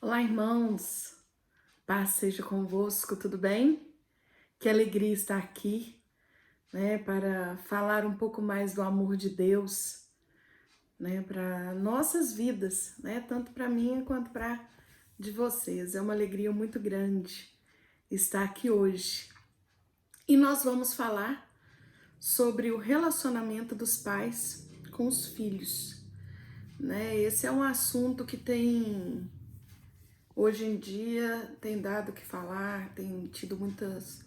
Olá, irmãos. Paz seja convosco, tudo bem? Que alegria estar aqui, para falar um pouco mais do amor de Deus, para nossas vidas, tanto para mim quanto para de vocês. É uma alegria muito grande estar aqui hoje. E nós vamos falar sobre o relacionamento dos pais com os filhos, Esse é um assunto que hoje em dia tem dado o que falar, tem tido muitas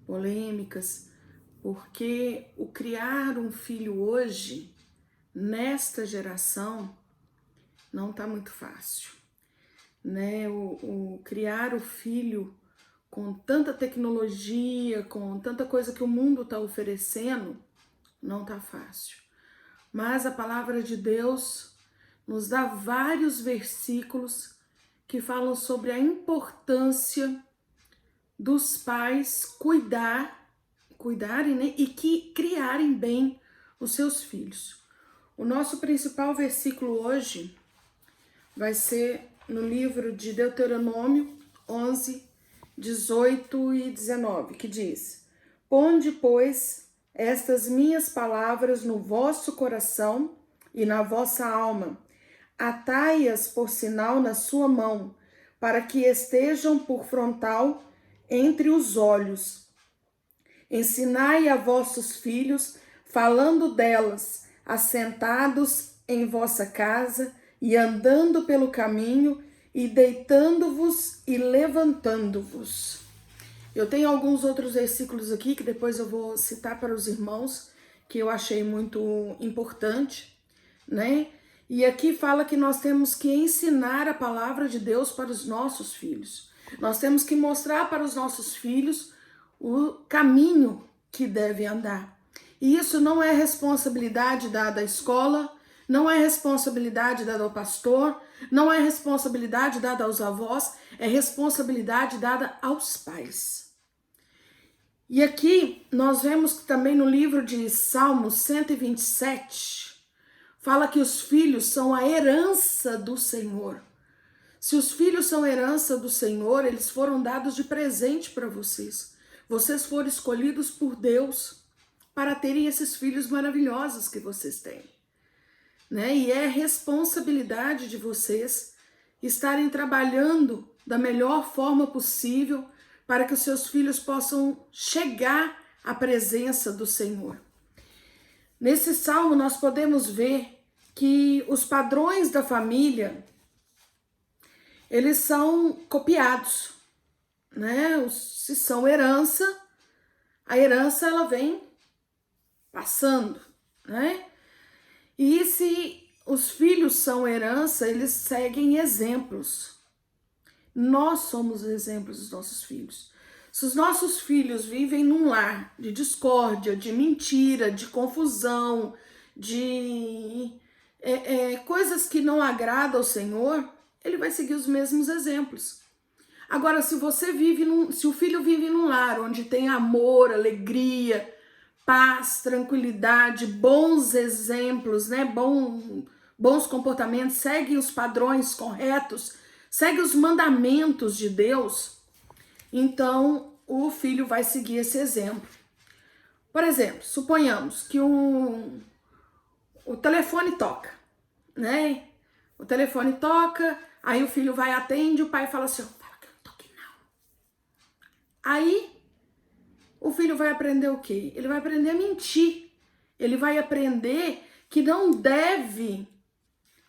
polêmicas, porque o criar um filho hoje, nesta geração, não tá muito fácil, O criar o filho com tanta tecnologia, com tanta coisa que o mundo está oferecendo, não tá fácil. Mas a palavra de Deus nos dá vários versículos que falam sobre a importância dos pais cuidarem, e que criarem bem os seus filhos. O nosso principal versículo hoje vai ser no livro de Deuteronômio 11, 18 e 19, que diz: Ponde, pois, estas minhas palavras no vosso coração e na vossa alma, atai-as por sinal na sua mão, para que estejam por frontal entre os olhos. Ensinai a vossos filhos, falando delas, assentados em vossa casa e andando pelo caminho, e deitando-vos e levantando-vos. Eu tenho alguns outros versículos aqui que depois eu vou citar para os irmãos, que eu achei muito importante, E aqui fala que nós temos que ensinar a palavra de Deus para os nossos filhos. Nós temos que mostrar para os nossos filhos o caminho que deve andar. E isso não é responsabilidade dada à escola, não é responsabilidade dada ao pastor, não é responsabilidade dada aos avós, é responsabilidade dada aos pais. E aqui nós vemos que também no livro de Salmos 127, fala que os filhos são a herança do Senhor. Se os filhos são herança do Senhor, eles foram dados de presente para vocês. Vocês foram escolhidos por Deus para terem esses filhos maravilhosos que vocês têm, E é responsabilidade de vocês estarem trabalhando da melhor forma possível para que os seus filhos possam chegar à presença do Senhor. Nesse salmo nós podemos ver que os padrões da família, eles são copiados, Se são herança, a herança ela vem passando, E se os filhos são herança, eles seguem exemplos. Nós somos exemplos dos nossos filhos. Se os nossos filhos vivem num lar de discórdia, de mentira, de confusão, de coisas que não agradam ao Senhor, ele vai seguir os mesmos exemplos. Agora, se o filho vive num lar onde tem amor, alegria, paz, tranquilidade, bons exemplos, bons comportamentos, segue os padrões corretos, segue os mandamentos de Deus, então o filho vai seguir esse exemplo. Por exemplo, suponhamos que o telefone toca, O telefone toca, aí o filho vai, atende, o pai fala assim: fala que não toque não. Aí o filho vai aprender o quê? Ele vai aprender a mentir. Ele vai aprender que não deve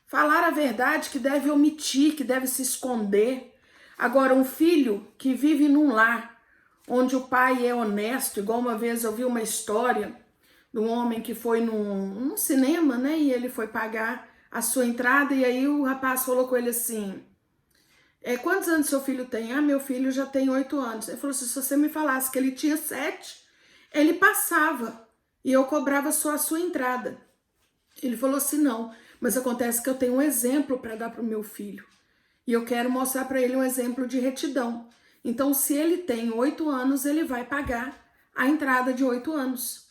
falar a verdade, que deve omitir, que deve se esconder. Agora, um filho que vive num lar onde o pai é honesto, igual uma vez eu vi uma história de um homem que foi num cinema, E ele foi pagar a sua entrada e aí o rapaz falou com ele assim: quantos anos seu filho tem? Ah, meu filho já tem 8 anos. Ele falou assim: se você me falasse que ele tinha 7, ele passava e eu cobrava só a sua entrada. Ele falou assim: não, mas acontece que eu tenho um exemplo para dar para o meu filho e eu quero mostrar para ele um exemplo de retidão. Então, se ele tem 8 anos, ele vai pagar a entrada de 8 anos,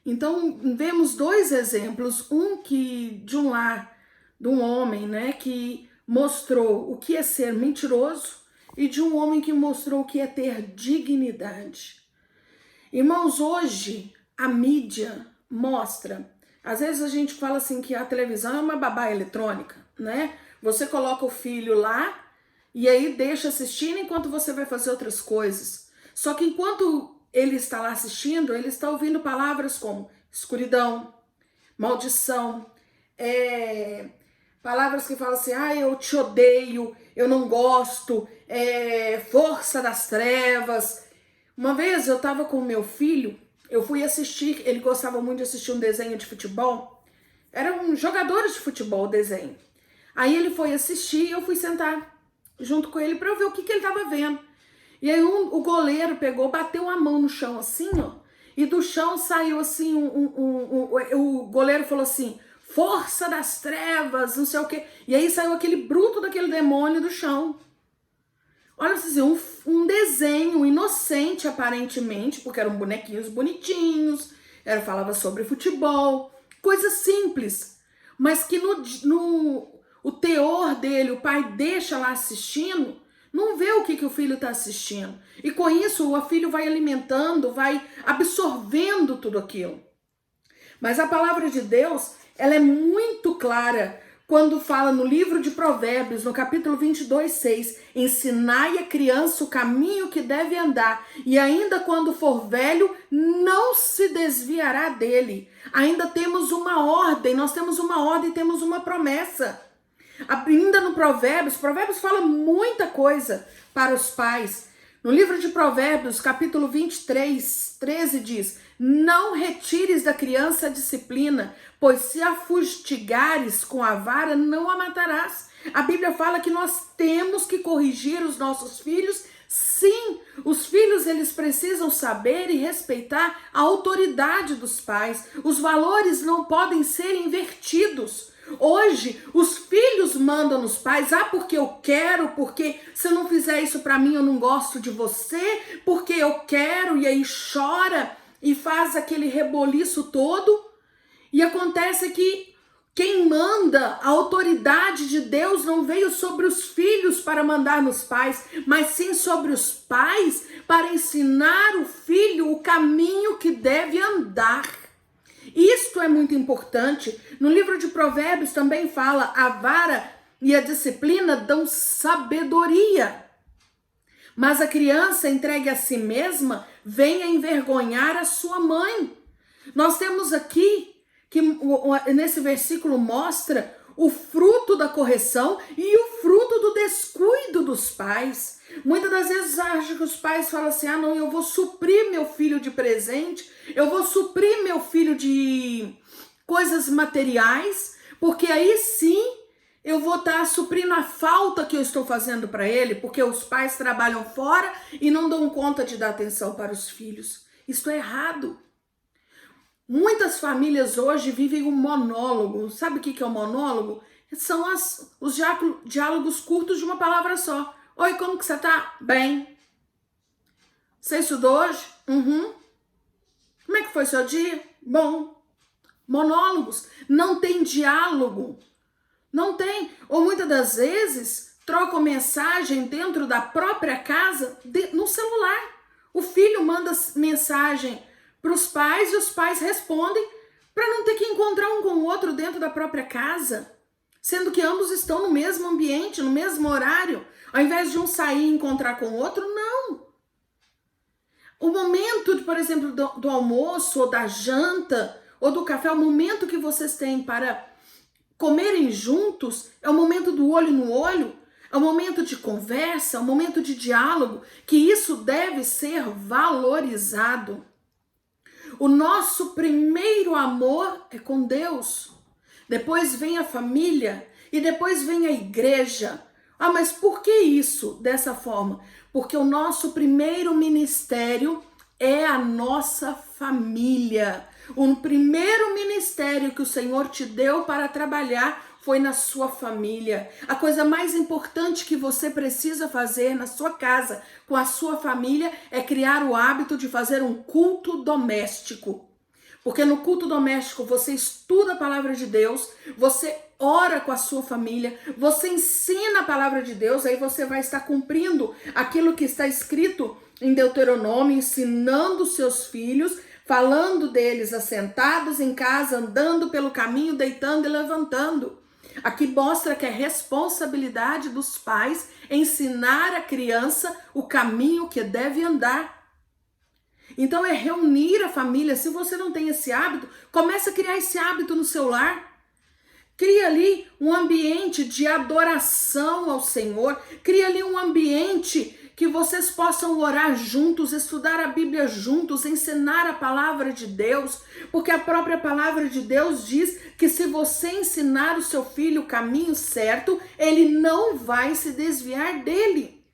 Então, vemos 2 exemplos, um que de um lar, de um homem, que mostrou o que é ser mentiroso e de um homem que mostrou o que é ter dignidade. Irmãos, hoje a mídia mostra, às vezes a gente fala assim que a televisão é uma babá eletrônica, né? Você coloca o filho lá e aí deixa assistindo enquanto você vai fazer outras coisas. Só que enquanto ele está lá assistindo, ele está ouvindo palavras como escuridão, maldição, palavras que falam assim, eu te odeio, eu não gosto, força das trevas. Uma vez eu estava com o meu filho, eu fui assistir, ele gostava muito de assistir um desenho de futebol, eram jogadores de futebol o desenho. Aí ele foi assistir e eu fui sentar junto com ele para eu ver o que ele estava vendo. E aí o goleiro pegou, bateu a mão no chão assim, ó, e do chão saiu assim, o goleiro falou assim, força das trevas, não sei o quê. E aí saiu aquele bruto daquele demônio do chão. Olha, assim, um desenho inocente aparentemente, porque eram bonequinhos bonitinhos, falava sobre futebol, coisa simples, mas que o teor dele, o pai deixa lá assistindo, não vê o que o filho está assistindo. E com isso o filho vai alimentando, vai absorvendo tudo aquilo. Mas a palavra de Deus, ela é muito clara quando fala no livro de Provérbios, no capítulo 22:6, ensinai a criança o caminho que deve andar, e ainda quando for velho, não se desviará dele. Ainda temos uma ordem, nós temos uma ordem, temos uma promessa. Ainda no Provérbios fala muita coisa para os pais. No livro de Provérbios, capítulo 23:13 diz, não retires da criança a disciplina, pois se a fustigares com a vara, não a matarás. A Bíblia fala que nós temos que corrigir os nossos filhos. Sim, os filhos eles precisam saber e respeitar a autoridade dos pais. Os valores não podem ser invertidos. Hoje, os filhos mandam nos pais, porque eu quero, porque se não fizer isso pra mim eu não gosto de você, porque eu quero, e aí chora e faz aquele reboliço todo. E acontece que quem manda, a autoridade de Deus não veio sobre os filhos para mandar nos pais, mas sim sobre os pais para ensinar o filho o caminho que deve andar. Isto é muito importante. No livro de Provérbios também fala, a vara e a disciplina dão sabedoria. Mas a criança entregue a si mesma vem a envergonhar a sua mãe. Nós temos aqui, que nesse versículo mostra o fruto da correção e o fruto do descuido dos pais. Muitas das vezes acho que os pais falam assim, não, eu vou suprir meu filho de presente, eu vou suprir meu filho de coisas materiais, porque aí sim eu vou estar suprindo a falta que eu estou fazendo para ele, porque os pais trabalham fora e não dão conta de dar atenção para os filhos. Isso é errado. Muitas famílias hoje vivem um monólogo. Sabe o que é um monólogo? São os diálogos curtos de uma palavra só. Oi, como que você tá? Bem. Você estudou hoje? Uhum. Como é que foi seu dia? Bom. Monólogos. Não tem diálogo. Não tem. Ou muitas das vezes trocam mensagem dentro da própria casa, no celular. O filho manda mensagem para os pais e os pais respondem para não ter que encontrar um com o outro dentro da própria casa, sendo que ambos estão no mesmo ambiente, no mesmo horário, ao invés de um sair e encontrar com o outro, não. O momento, por exemplo, do almoço, ou da janta, ou do café, o momento que vocês têm para comerem juntos, é o momento do olho no olho, é o momento de conversa, é o momento de diálogo, que isso deve ser valorizado. O nosso primeiro amor é com Deus, depois vem a família e depois vem a igreja. Mas por que isso dessa forma? Porque o nosso primeiro ministério é a nossa família. O primeiro ministério que o Senhor te deu para trabalhar foi na sua família. A coisa mais importante que você precisa fazer na sua casa, com a sua família, é criar o hábito de fazer um culto doméstico. Porque no culto doméstico você estuda a palavra de Deus, você ora com a sua família, você ensina a palavra de Deus, aí você vai estar cumprindo aquilo que está escrito em Deuteronômio, ensinando seus filhos, falando deles assentados em casa, andando pelo caminho, deitando e levantando. Aqui mostra que é responsabilidade dos pais ensinar a criança o caminho que deve andar. Então é reunir a família. Se você não tem esse hábito, comece a criar esse hábito no seu lar. Cria ali um ambiente de adoração ao Senhor. Cria ali um ambiente que vocês possam orar juntos, estudar a Bíblia juntos, ensinar a palavra de Deus, porque a própria palavra de Deus diz que se você ensinar o seu filho o caminho certo, ele não vai se desviar dele.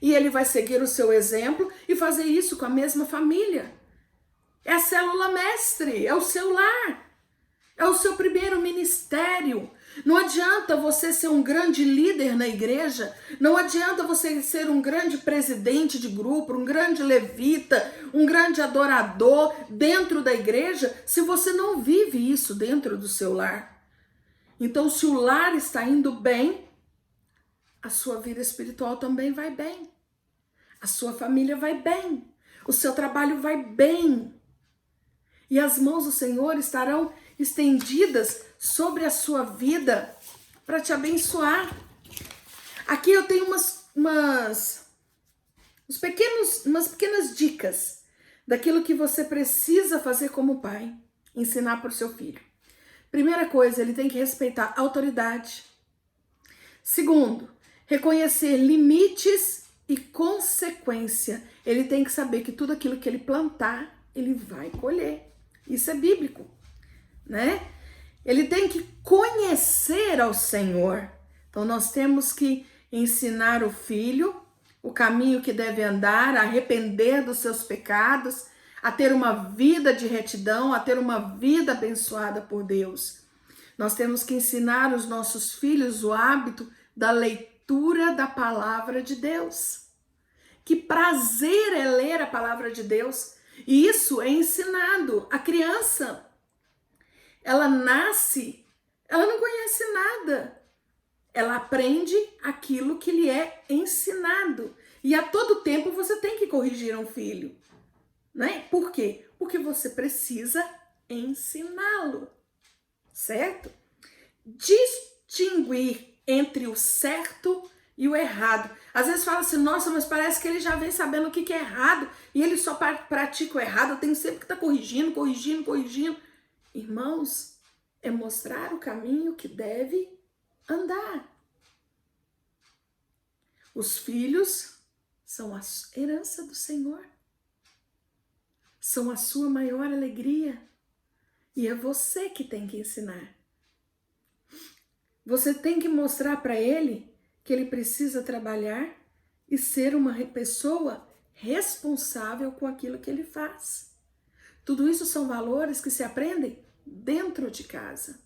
E ele vai seguir o seu exemplo e fazer isso com a mesma família. É a célula mestre, é o seu lar. É o seu primeiro ministério. Não adianta você ser um grande líder na igreja, não adianta você ser um grande presidente de grupo, um grande levita, um grande adorador dentro da igreja, se você não vive isso dentro do seu lar. Então, se o lar está indo bem, a sua vida espiritual também vai bem. A sua família vai bem. O seu trabalho vai bem. E as mãos do Senhor estarão estendidas sobre a sua vida para te abençoar. Aqui eu tenho umas pequenas dicas daquilo que você precisa fazer como pai, ensinar para o seu filho. Primeira coisa, ele tem que respeitar a autoridade. Segundo, reconhecer limites e consequência. Ele tem que saber que tudo aquilo que ele plantar, ele vai colher. Isso é bíblico, né? Ele tem que conhecer ao Senhor. Então nós temos que ensinar o filho o caminho que deve andar, a arrepender dos seus pecados, a ter uma vida de retidão, a ter uma vida abençoada por Deus. Nós temos que ensinar os nossos filhos o hábito da leitura da palavra de Deus. Que prazer é ler a palavra de Deus. E isso é ensinado. A criança, ela nasce, ela não conhece nada. Ela aprende aquilo que lhe é ensinado. E a todo tempo você tem que corrigir um filho. Né? Por quê? Porque você precisa ensiná-lo. Certo? Distinguir entre o certo e o errado. Às vezes fala assim, nossa, mas parece que ele já vem sabendo o que é errado e ele só pratica o errado, eu tenho sempre que estar corrigindo. Irmãos, é mostrar o caminho que deve andar. Os filhos são a herança do Senhor. São a sua maior alegria. E é você que tem que ensinar. Você tem que mostrar para ele que ele precisa trabalhar e ser uma pessoa responsável com aquilo que ele faz. Tudo isso são valores que se aprendem dentro de casa.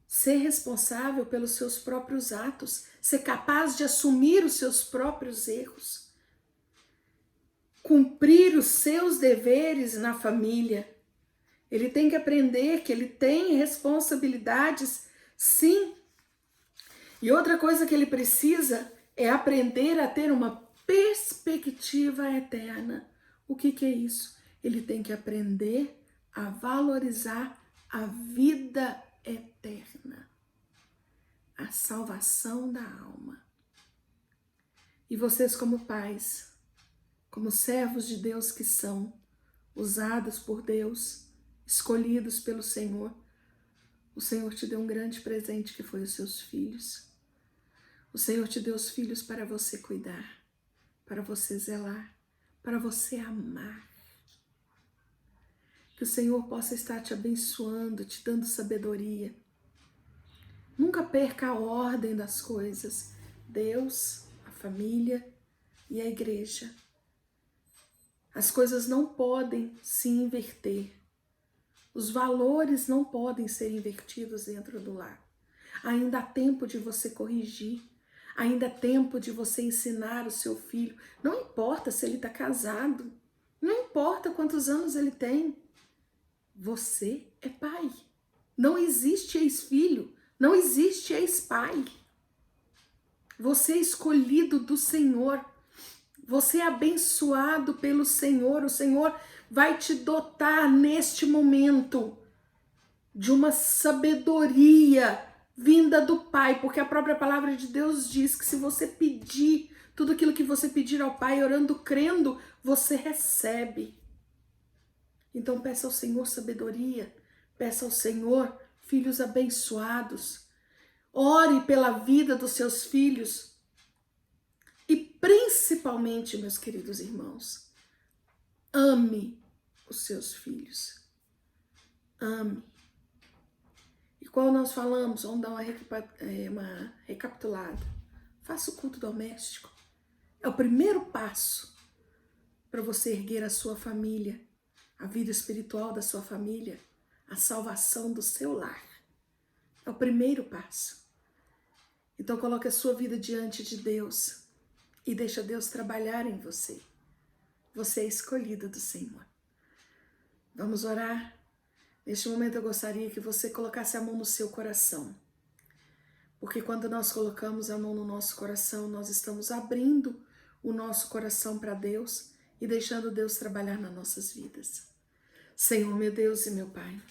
Ser responsável pelos seus próprios atos, ser capaz de assumir os seus próprios erros, cumprir os seus deveres na família. Ele tem que aprender que ele tem responsabilidades, sim. E outra coisa que ele precisa é aprender a ter uma perspectiva eterna. O que é isso? Ele tem que aprender a valorizar a vida eterna, a salvação da alma. E vocês, como pais, como servos de Deus que são, usados por Deus, escolhidos pelo Senhor, o Senhor te deu um grande presente que foi os seus filhos. O Senhor te deu os filhos para você cuidar, para você zelar, para você amar. Que o Senhor possa estar te abençoando, te dando sabedoria. Nunca perca a ordem das coisas. Deus, a família e a igreja. As coisas não podem se inverter. Os valores não podem ser invertidos dentro do lar. Ainda há tempo de você corrigir. Ainda há tempo de você ensinar o seu filho. Não importa se ele está casado. Não importa quantos anos ele tem. Você é pai. Não existe ex-filho, não existe ex-pai. Você é escolhido do Senhor. Você é abençoado pelo Senhor. O Senhor vai te dotar neste momento de uma sabedoria vinda do Pai, porque a própria palavra de Deus diz que se você pedir tudo aquilo que você pedir ao Pai, orando, crendo, você recebe. Então peça ao Senhor sabedoria, peça ao Senhor filhos abençoados. Ore pela vida dos seus filhos e principalmente, meus queridos irmãos, ame os seus filhos. Ame. E quando nós falamos, vamos dar uma recapitulada. Faça o culto doméstico. É o primeiro passo para você erguer a sua família, a vida espiritual da sua família, a salvação do seu lar. É o primeiro passo. Então coloque a sua vida diante de Deus e deixa Deus trabalhar em você. Você é escolhida do Senhor. Vamos orar? Neste momento eu gostaria que você colocasse a mão no seu coração. Porque quando nós colocamos a mão no nosso coração, nós estamos abrindo o nosso coração para Deus e deixando Deus trabalhar nas nossas vidas. Senhor, meu Deus e meu Pai,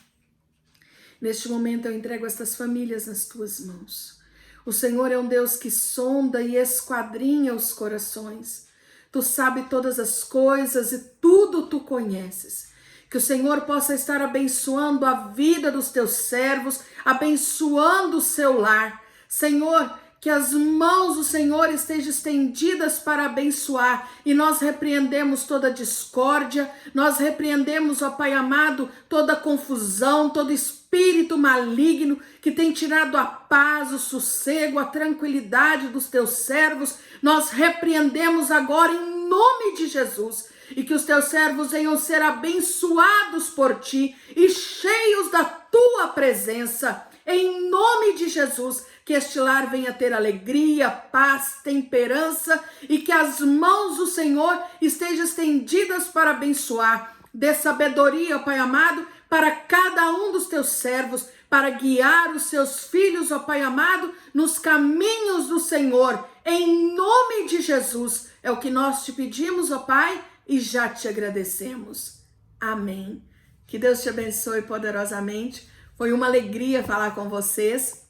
neste momento eu entrego estas famílias nas tuas mãos. O Senhor é um Deus que sonda e esquadrinha os corações. Tu sabe todas as coisas e tudo tu conheces. Que o Senhor possa estar abençoando a vida dos teus servos, abençoando o seu lar. Senhor, que as mãos do Senhor estejam estendidas para abençoar, e nós repreendemos toda discórdia, nós repreendemos, ó Pai amado, toda confusão, todo espírito maligno que tem tirado a paz, o sossego, a tranquilidade dos teus servos. Nós repreendemos agora em nome de Jesus, e que os teus servos venham ser abençoados por ti e cheios da tua presença, em nome de Jesus. Que este lar venha ter alegria, paz, temperança, e que as mãos do Senhor estejam estendidas para abençoar. Dê sabedoria, Pai amado, para cada um dos teus servos, para guiar os seus filhos, ó Pai amado, nos caminhos do Senhor. Em nome de Jesus, é o que nós te pedimos, ó Pai, e já te agradecemos. Amém. Que Deus te abençoe poderosamente. Foi uma alegria falar com vocês.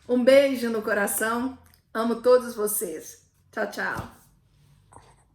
Um beijo no coração. Amo todos vocês. Tchau, tchau.